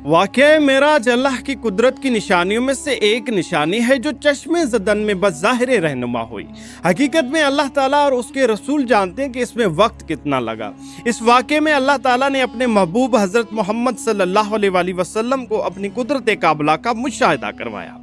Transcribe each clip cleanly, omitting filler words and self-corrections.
वाक़या मेराज अल्लाह की कुदरत की निशानियों में से एक निशानी है जो चश्मे ज़दन में बज़ाहिर रहनुमा हुई। हकीकत में अल्लाह ताला और उसके रसूल जानते हैं कि इसमें वक्त कितना लगा। इस वाक़े में अल्लाह ताला ने अपने महबूब हज़रत मोहम्मद सल्लल्लाहु अलैहि वसल्लम को अपनी कुदरत काबला का मुशाहिदा करवाया।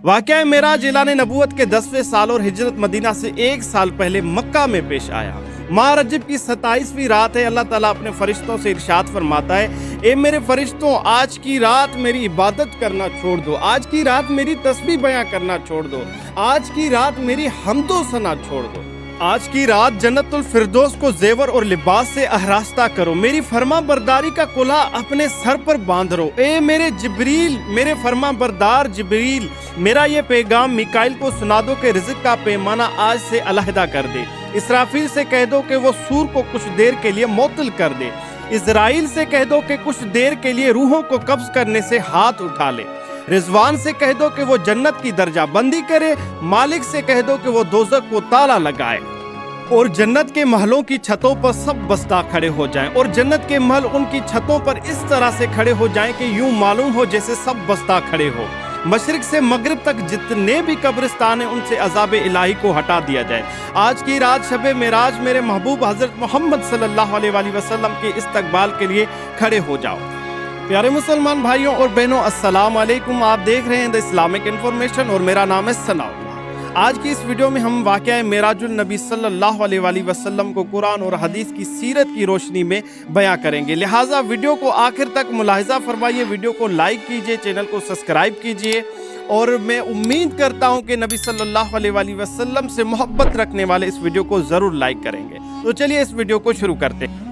वाक़या मेराज ऐलान नबूवत के 10वें साल और हिजरत मदीना से 1 साल पहले मक्का में पेश आया। माह रजब की 27वीं रात है। अल्लाह ताला अपने फरिश्तों से इरशाद फरमाता है, ए मेरे फरिश्तों, आज की रात मेरी इबादत करना छोड़ दो, आज की रात मेरी तस्बीह बयां करना छोड़ दो, आज की रात मेरी हम्दो सना छोड़ दो, आज की रात जन्नतुल फिरदौस को जेवर और लिबास से आहरास्ता करो, मेरी फर्मा बरदारी का कुल्हा अपने सर पर बांध लो। ए मेरे जिब्रील, मेरे फर्मा बरदार जिब्रील, मेरा ये पैगाम मिकाइल को सुना दो कि रिज़्क़ का पैमाना आज से अलहदा कर दे। इसराफील से कह दो कि वो सूर को कुछ देर के लिए मुअत्तल कर दे। इज़राइल से कह दो कि कुछ देर के लिए रूहों को कब्ज़ करने से हाथ उठा ले। रिजवान से कह दो कि वो जन्नत की दर्जा बंदी करे। मालिक से कह दो कि वो दोज़ख को ताला लगाए और जन्नत के महलों की छतों पर सब बस्ता खड़े हो जाएं और जन्नत के महल उनकी छतों पर इस तरह से खड़े हो जाएं कि यूं मालूम हो जैसे सब बस्ता खड़े हो। मशरिक से मगरिब तक जितने भी कब्रिस्तान हैं उनसे अज़ाब इलाही को हटा दिया जाए। आज की रात शब मेराज मेरे महबूब हज़रत मोहम्मद सल्लल्लाहु अलैहि वसल्लम के इस्तकबाल के लिए खड़े हो जाओ। प्यारे मुसलमान भाइयों और बहनों, अस्सलाम वालेकुम। आप देख रहे हैं द इस्लामिक इन्फॉर्मेशन और मेरा नाम है सनाउल्लाह। आज की इस वीडियो में हम वाक़या मेराजुल नबी सल्लल्लाहु अलैहि वसल्लम को कुरान और हदीस की सीरत की रोशनी में बयां करेंगे। लिहाजा वीडियो को आखिर तक मुलाहिजा फरमाइए, वीडियो को लाइक कीजिए, चैनल को सब्सक्राइब कीजिए और मैं उम्मीद करता हूं कि नबी सल्लल्लाहु अलैहि वसल्लम से मोहब्बत रखने वाले इस वीडियो को ज़रूर लाइक करेंगे। तो चलिए इस वीडियो को शुरू करते हैं।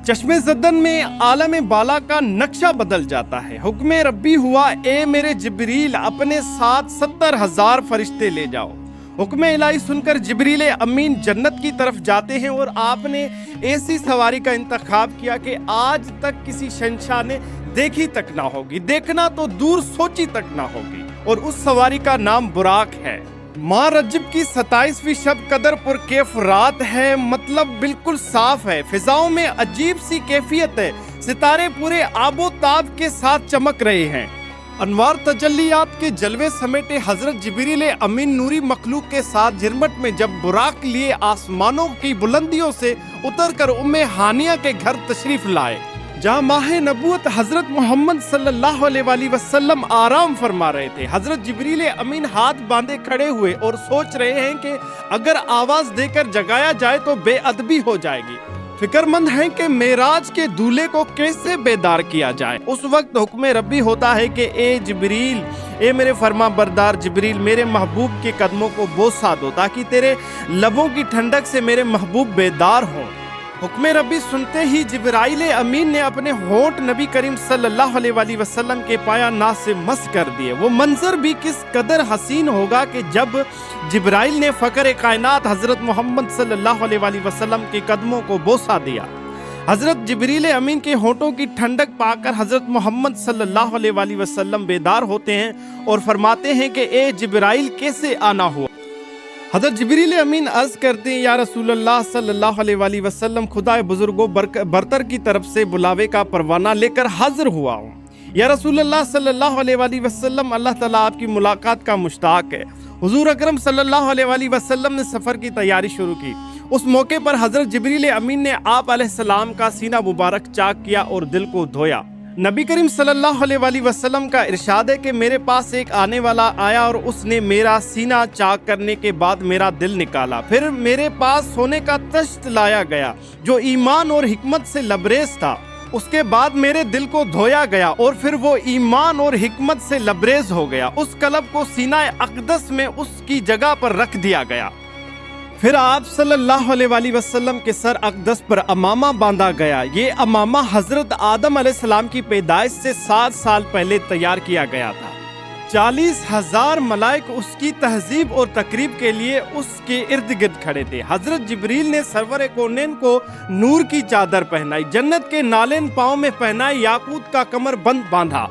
चश्मे ज़दन में आलम बाला का नक्शा बदल जाता है। हुक्म रब्बी हुआ, ए मेरे जिब्रील, अपने साथ 70,000 फरिश्ते ले जाओ। हुक्म इलाही सुनकर जिब्रील अमीन जन्नत की तरफ जाते हैं और आपने ऐसी सवारी का इंतखाब किया कि आज तक किसी शहंशाह ने देखी तक ना होगी, देखना तो दूर सोची तक ना होगी, और उस सवारी का नाम बुराक है। माह रजब की 27वीं शब कदर पुरकैफ रात है, मतलब बिल्कुल साफ है। फिजाओं में अजीब सी कैफियत है, सितारे पूरे आबो ताब के साथ चमक रहे हैं। अनवार तजल्लियात के जलवे समेटे हजरत जिब्रील अमीन नूरी मखलूक के साथ झिरमट में जब बुराक लिए आसमानों की बुलंदियों से उतरकर उम्मे हानिया के घर तशरीफ लाए, जहाँ माह नबूवत हजरत मोहम्मद सल्लल्लाहु अलैहि वसल्लम आराम फरमा रहे थे। हजरत जिब्रील अमीन हाथ बांधे खड़े हुए और सोच रहे हैं कि अगर आवाज देकर जगाया जाए तो बेअदबी हो जाएगी। फिक्रमंद हैं कि मेराज के दूल्हे को कैसे बेदार किया जाए। उस वक्त हुक्म रब्बी होता है कि ए जिब्रील, ए मेरे फरमा बरदार जिब्रील, मेरे महबूब के कदमों को बोसा दो ताकि तेरे लबों की ठंडक से मेरे महबूब बेदार हों। हुक्म रब्बी सुनते ही जिब्राइल अमीन ने अपने होंठ नबी करीम सल्लल्लाहु अलैहि वसल्लम के पाया नाज से मस कर दिए। वो मंजर भी किस कदर हसीन होगा कि जब जिब्राइल ने फ़कर कायनात हज़रत मोहम्मद सल्लल्लाहु अलैहि वसल्लम के कदमों को बोसा दिया। हज़रत जिब्रील अमीन के होंठों की ठंडक पाकर हज़रत मोहम्मद सल्लल्लाहु अलैहि वसल्लम बेदार होते हैं और फरमाते हैं कि ए जिब्राइल, कैसे आना हुआ। हज़रत जिब्रील अमीन अर्ज़ करते हैं, या रसूलल्लाह सल्लल्लाहु अलैहि वसल्लम, खुदा बुजुर्गों बरतर की तरफ से बुलावे का परवाना लेकर हाजिर हुआ हूँ। या रसूलल्लाह सल्लल्लाहु अलैहि वसल्लम, अल्लाह ताला आपकी मुलाकात का मुश्ताक है। हुजूर अकरम सल्लल्लाहु अलैहि वसल्लम ने सफ़र की तैयारी शुरू की। उस मौके पर हज़रत जिब्रील अमीन ने आप अलैहिस्सलाम का सीना मुबारक चाक किया और दिल को धोया। नबी करीम सल्लल्लाहु अलैहि वसल्लम का इरशाद है कि मेरे पास एक आने वाला आया और उसने मेरा सीना चाक करने के बाद मेरा दिल निकाला। फिर मेरे पास सोने का तश्त लाया गया जो ईमान और हिकमत से लबरेज था। उसके बाद मेरे दिल को धोया गया और फिर वो ईमान और हिकमत से लबरेज हो गया। उस कलब को सीना अक़दस में उसकी जगह पर रख दिया गया। फिर आप सल्लल्लाहु अलैहि वसल्लम के सर अक़दस पर अमामा बांधा गया। ये अमामा हज़रत आदम अलैहिस्सलाम की पैदाइश से 7 साल पहले तैयार किया गया था। 40,000 मलाइक उसकी तहजीब और तकरीब के लिए उसके इर्द गिर्द खड़े थे। हज़रत जिब्रील ने सरवर कौनैन को नूर की चादर पहनाई, जन्नत के नालेन पाँव में पहनाए, याकूत का कमर बंद बांधा।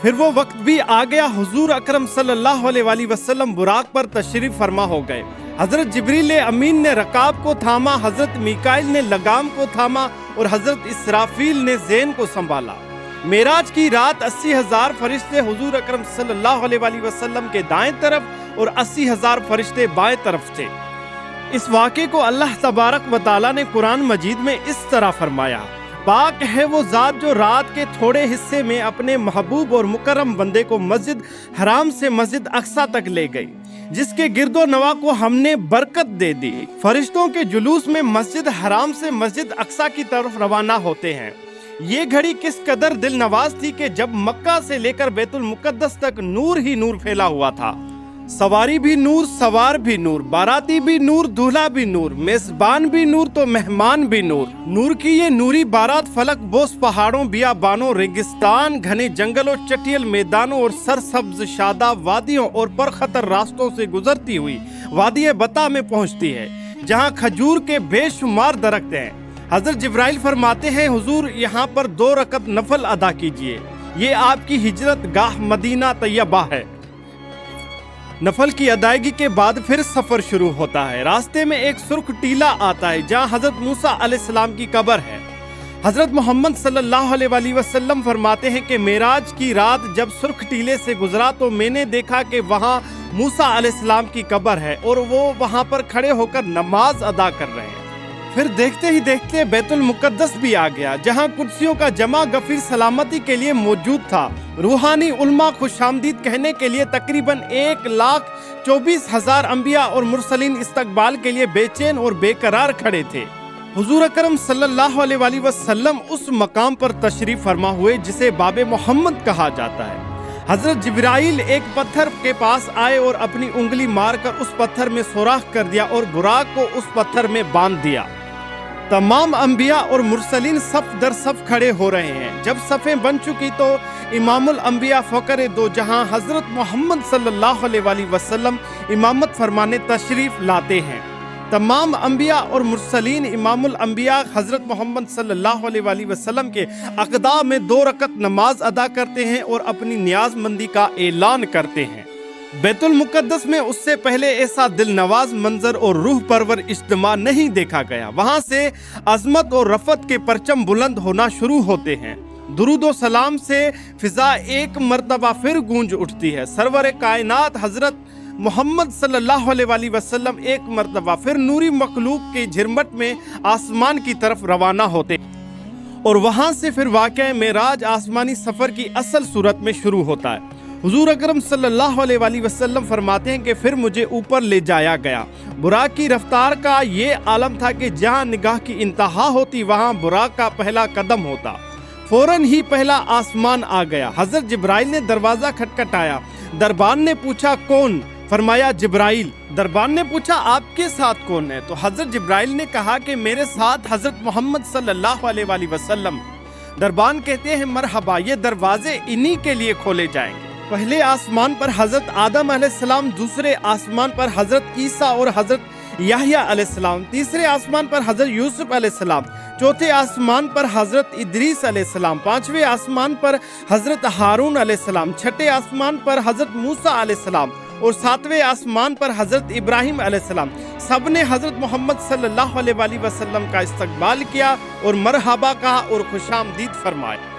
फिर वो वक्त भी आ गया, हुजूर अकरम सल्लल्लाहु अलैहि वसल्लम बुराक पर तशरीफ फरमा हो गए। हज़रत जिब्रील अमीन ने रकाब को थामा, हज़रत मिकाइल ने लगाम को थामा और हज़रत इसराफील ने ज़ेन को संभाला। मेराज की रात 80,000 फरिश्ते हुजूर अकरम सल्लल्लाहु अलैहि वसल्लम के दाएं तरफ और 80,000 फरिश्ते बाएं तरफ थे। इस वाक़े को अल्लाह तबारक व तआला ने कुरान मजीद में इस तरह फरमाया, पाक है वो ज़ात जो रात के थोड़े हिस्से में अपने महबूब और मुकर्रम बंदे को मस्जिद हराम से मस्जिद अक्सा तक ले गई, जिसके गिरदो नवा को हमने बरकत दे दी। फरिश्तों के जुलूस में मस्जिद हराम से मस्जिद अक्सा की तरफ रवाना होते हैं। ये घड़ी किस कदर दिल नवाज थी कि जब मक्का से लेकर बैतुल मुकद्दस तक नूर ही नूर फैला हुआ था। सवारी भी नूर, सवार भी नूर, बाराती भी नूर, दूल्हा भी नूर, मेजबान भी नूर तो मेहमान भी नूर। नूर की ये नूरी बारात फलक बोस पहाड़ों, बियाबानों, रेगिस्तान, घने जंगलों, चटियल मैदानों और सरसब्ज शादाब वादियों और परखतर रास्तों से गुजरती हुई वादी बता में पहुंचती है, जहां खजूर के बेशुमार दरख्त हैं। हजरत जिब्राइल फरमाते हैं, हुजूर यहाँ पर 2 रकत नफल अदा कीजिए, ये आपकी हिजरत गाह मदीना तैयबा है। नफल की अदायगी के बाद फिर सफर शुरू होता है। रास्ते में एक सुर्ख टीला आता है जहाँ हजरत मूसा अलैहिस्सलाम की कब्र है। हजरत मोहम्मद सल्लल्लाहु अलैहि वसल्लम फरमाते हैं कि मेराज की रात जब सुर्ख टीले से गुजरा तो मैंने देखा कि वहाँ मूसा अलैहिस्सलाम की कब्र है और वो वहाँ पर खड़े होकर नमाज अदा कर रहे हैं। फिर देखते ही देखते बैतुल मुकद्दस भी आ गया, जहां कुर्सियों का जमा गफीर सलामती के लिए मौजूद था। रूहानी उल्मा खुशामदीद कहने के लिए तकरीबन 1,24,000 अंबिया और मुरसलीन इस्तकबाल के लिए बेचैन और बेकरार खड़े थे। हुजूर अकरम सल्लल्लाहु अलैहि वसल्लम उस मकाम पर तशरीफ फरमा हुए जिसे बाबे मोहम्मद कहा जाता है। हजरत जिब्राइल एक पत्थर के पास आए और अपनी उंगली मारकर उस पत्थर में सुराख कर दिया और बुराक को उस पत्थर में बांध दिया। तमाम अंबिया और मुरसलीन सफ दर सफ खड़े हो रहे हैं। जब सफ़ें बन चुकी तो इमामुल अंबिया फ़कर दो जहां हजरत मोहम्मद सल्लल्लाहु अलैहि वसल्लम इमामत फरमाने तशरीफ लाते हैं। तमाम अंबिया और मुरसलीन इमामुल अंबिया हजरत मोहम्मद सल्लल्लाहु अलैहि वसल्लम के अक़दा में 2 रकत नमाज अदा करते हैं और अपनी नियाजमंदी का ऐलान करते हैं। बैतुल मुकद्दस में उससे पहले ऐसा दिल नवाज मंजर और रूह परवर इज्तिमा नहीं देखा गया। वहां से अजमत और रफत के परचम बुलंद होना शुरू होते हैं। दुरूद व सलाम से फिजा एक मर्तबा फिर गूंज उठती है। सरवर कायनात हजरत मोहम्मद सल्लल्लाहु अलैहि वसल्लम एक मर्तबा फिर नूरी मखलूक के झिरमट में आसमान की तरफ रवाना होते और वहां से फिर वाक़या मेराज आसमानी सफर की असल सूरत में शुरू होता है। हुजूर अकरम सल्लल्लाहु अलैहि वसल्लम फरमाते हैं कि फिर मुझे ऊपर ले जाया गया। बुराक की रफ्तार का ये आलम था कि जहां निगाह की इंतहा होती वहां बुराक का पहला कदम होता। फौरन ही पहला आसमान आ गया। हजरत जिब्राइल ने दरवाजा खटखटाया। दरबान ने पूछा कौन? फरमाया जिब्राइल। दरबान ने पूछा आपके साथ कौन है? तो हजरत जिब्राइल ने कहा कि मेरे साथ हजरत मोहम्मद सल्लल्लाहु अलैहि वसल्लम। दरबान कहते हैं मरहबा, ये दरवाजे इन्हीं के लिए खोले जाएंगे। पहले आसमान पर हजरत आदम अलैहिस्सलाम, दूसरे आसमान पर हजरत ईसा और हजरत याहिया अलैहिस्सलाम, तीसरे आसमान पर हजरत यूसुफ अलैहिस्सलाम, चौथे आसमान पर हजरत इदरीस अलैहिस्सलाम, पांचवें आसमान पर हजरत हारून अलैहिस्सलाम, छठे आसमान पर हजरत मूसा अलैहिस्सलाम और सातवें आसमान पर हजरत इब्राहिम अलैहिस्सलाम। सब ने हजरत मोहम्मद सल्लल्लाहु अलैहि वसल्लम का इस्तकबाल किया और मरहबा कहा और खुशामदीद फरमाया।